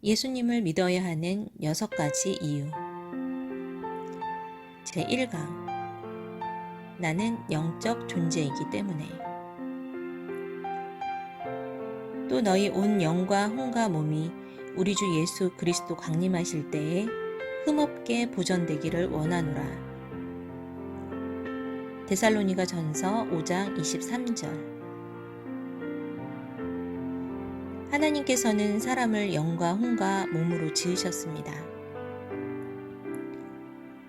예수님을 믿어야 하는 6가지 이유. 제1강. 나는 영적 존재이기 때문에. 또 너희 온 영과 혼과 몸이 우리 주 예수 그리스도 강림하실 때에 흠없게 보존되기를 원하노라. 데살로니가 전서 5장 23절. 하나님께서는 사람을 영과 혼과 몸으로 지으셨습니다.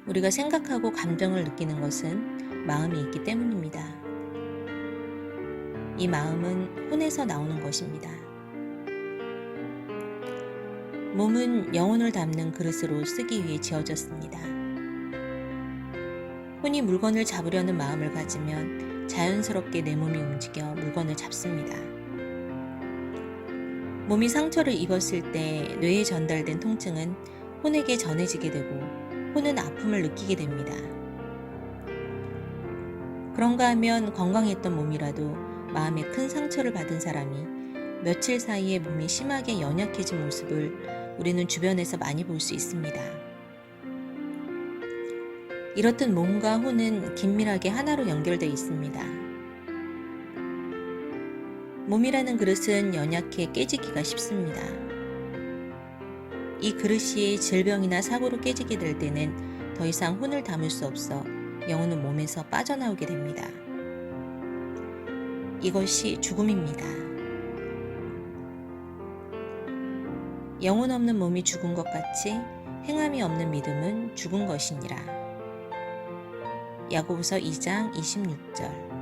우리가 생각하고 감정을 느끼는 것은 마음이 있기 때문입니다. 이 마음은 혼에서 나오는 것입니다. 몸은 영혼을 담는 그릇으로 쓰기 위해 지어졌습니다. 혼이 물건을 잡으려는 마음을 가지면 자연스럽게 내 몸이 움직여 물건을 잡습니다. 몸이 상처를 입었을 때 뇌에 전달된 통증은 혼에게 전해지게 되고 혼은 아픔을 느끼게 됩니다. 그런가 하면 건강했던 몸이라도 마음에 큰 상처를 받은 사람이 며칠 사이에 몸이 심하게 연약해진 모습을 우리는 주변에서 많이 볼 수 있습니다. 이렇듯 몸과 혼은 긴밀하게 하나로 연결되어 있습니다. 몸이라는 그릇은 연약해 깨지기가 쉽습니다. 이 그릇이 질병이나 사고로 깨지게 될 때는 더 이상 혼을 담을 수 없어 영혼은 몸에서 빠져나오게 됩니다. 이것이 죽음입니다. 영혼 없는 몸이 죽은 것 같이 행함이 없는 믿음은 죽은 것이니라. 야고보서 2장 26절.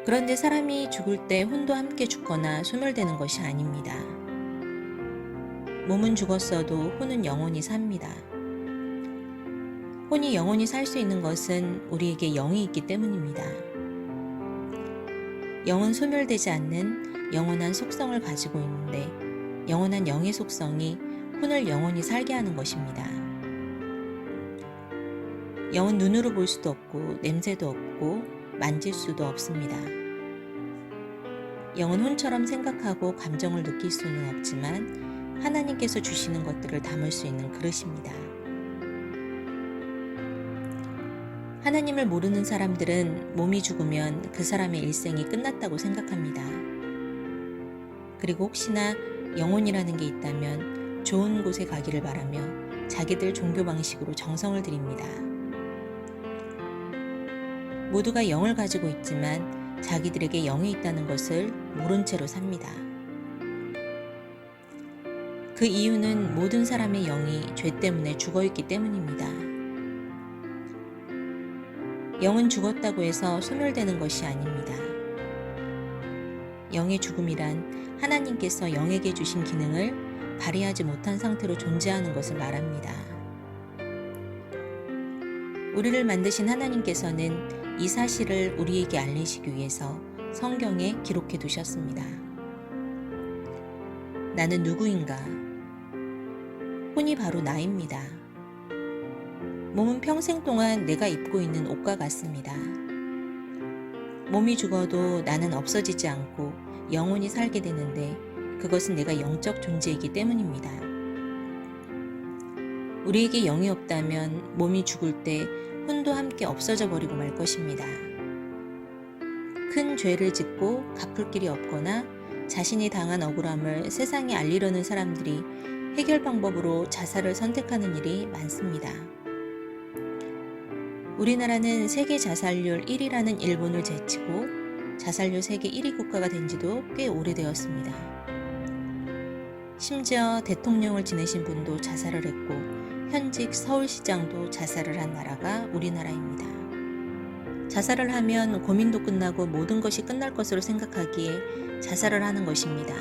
그런데 사람이 죽을 때 혼도 함께 죽거나 소멸되는 것이 아닙니다. 몸은 죽었어도 혼은 영원히 삽니다. 혼이 영원히 살 수 있는 것은 우리에게 영이 있기 때문입니다. 영은 소멸되지 않는 영원한 속성을 가지고 있는데 영원한 영의 속성이 혼을 영원히 살게 하는 것입니다. 영은 눈으로 볼 수도 없고 냄새도 없고 만질 수도 없습니다. 영은 혼처럼 생각하고 감정을 느낄 수는 없지만 하나님께서 주시는 것들을 담을 수 있는 그릇입니다. 하나님을 모르는 사람들은 몸이 죽으면 그 사람의 일생이 끝났다고 생각합니다. 그리고 혹시나 영혼이라는 게 있다면 좋은 곳에 가기를 바라며 자기들 종교 방식으로 정성을 들입니다. 모두가 영을 가지고 있지만 자기들에게 영이 있다는 것을 모른 채로 삽니다. 그 이유는 모든 사람의 영이 죄 때문에 죽어있기 때문입니다. 영은 죽었다고 해서 소멸되는 것이 아닙니다. 영의 죽음이란 하나님께서 영에게 주신 기능을 발휘하지 못한 상태로 존재하는 것을 말합니다. 우리를 만드신 하나님께서는 이 사실을 우리에게 알리시기 위해서 성경에 기록해 두셨습니다. 나는 누구인가? 혼이 바로 나입니다. 몸은 평생 동안 내가 입고 있는 옷과 같습니다. 몸이 죽어도 나는 없어지지 않고 영원히 살게 되는데 그것은 내가 영적 존재이기 때문입니다. 우리에게 영이 없다면 몸이 죽을 때 혼도 함께 없어져 버리고 말 것입니다. 큰 죄를 짓고 갚을 길이 없거나 자신이 당한 억울함을 세상에 알리려는 사람들이 해결 방법으로 자살을 선택하는 일이 많습니다. 우리나라는 세계 자살률 1위라는 일본을 제치고 자살률 세계 1위 국가가 된 지도 꽤 오래되었습니다. 심지어 대통령을 지내신 분도 자살을 했고 현직 서울시장도 자살을 한 나라가 우리나라입니다. 자살을 하면 고민도 끝나고 모든 것이 끝날 것으로 생각하기에 자살을 하는 것입니다.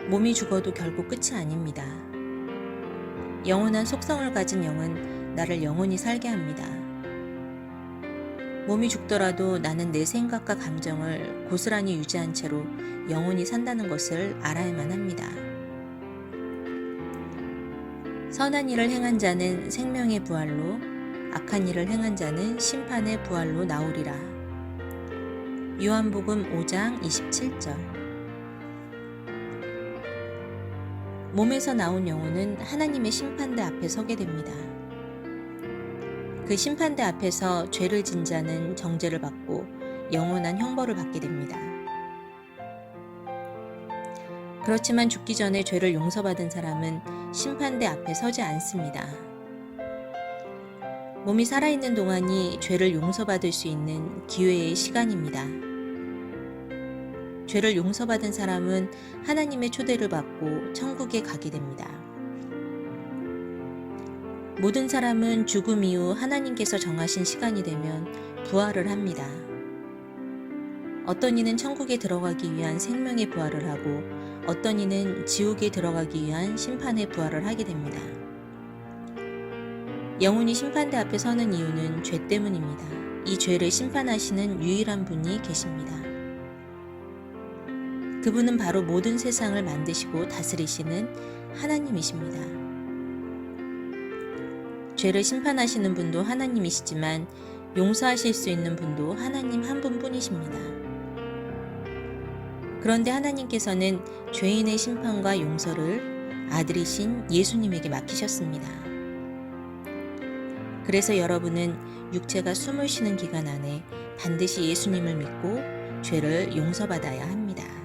몸이 죽어도 결국 끝이 아닙니다. 영원한 속성을 가진 영은 나를 영원히 살게 합니다. 몸이 죽더라도 나는 내 생각과 감정을 고스란히 유지한 채로 영원히 산다는 것을 알아야만 합니다. 선한 일을 행한 자는 생명의 부활로, 악한 일을 행한 자는 심판의 부활로 나오리라. 요한복음 5장 27절. 몸에서 나온 영혼은 하나님의 심판대 앞에 서게 됩니다. 그 심판대 앞에서 죄를 진 자는 정죄를 받고 영원한 형벌을 받게 됩니다. 그렇지만 죽기 전에 죄를 용서받은 사람은 심판대 앞에 서지 않습니다. 몸이 살아있는 동안이 죄를 용서받을 수 있는 기회의 시간입니다. 죄를 용서받은 사람은 하나님의 초대를 받고 천국에 가게 됩니다. 모든 사람은 죽음 이후 하나님께서 정하신 시간이 되면 부활을 합니다. 어떤 이는 천국에 들어가기 위한 생명의 부활을 하고 어떤 이는 지옥에 들어가기 위한 심판의 부활을 하게 됩니다. 영혼이 심판대 앞에 서는 이유는 죄 때문입니다. 이 죄를 심판하시는 유일한 분이 계십니다. 그분은 바로 모든 세상을 만드시고 다스리시는 하나님이십니다. 죄를 심판하시는 분도 하나님이시지만 용서하실 수 있는 분도 하나님 한 분뿐이십니다. 그런데 하나님께서는 죄인의 심판과 용서를 아들이신 예수님에게 맡기셨습니다. 그래서 여러분은 육체가 숨을 쉬는 기간 안에 반드시 예수님을 믿고 죄를 용서받아야 합니다.